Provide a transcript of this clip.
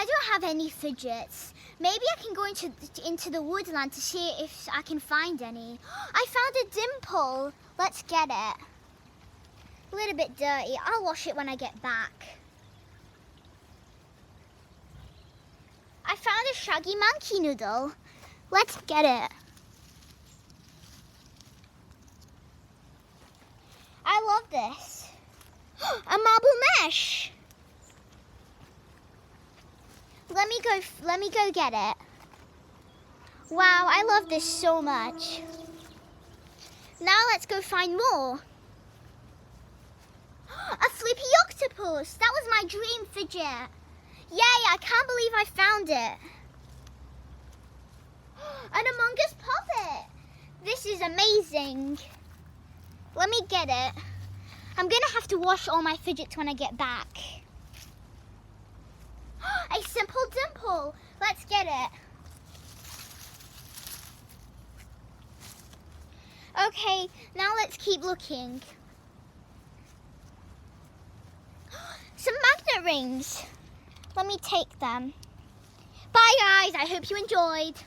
I don't have any fidgets. Maybe I can go into the woodland to see if I can find any. I found a dimple. Let's get it. A little bit dirty. I'll wash it when I get back. I found a shaggy monkey noodle. Let's get it. I love this. A marble mesh. Let me go get it. Wow, I love this so much. Now let's go find more. A flippy octopus. That was my dream fidget. Yay, I can't believe I found it. An Among Us puppet. This is amazing. Let me get it. I'm gonna have to wash all my fidgets when I get back. A simple dimple. Let's get it. Okay, now let's keep looking. Some magnet rings. Let me take them. Bye guys, I hope you enjoyed.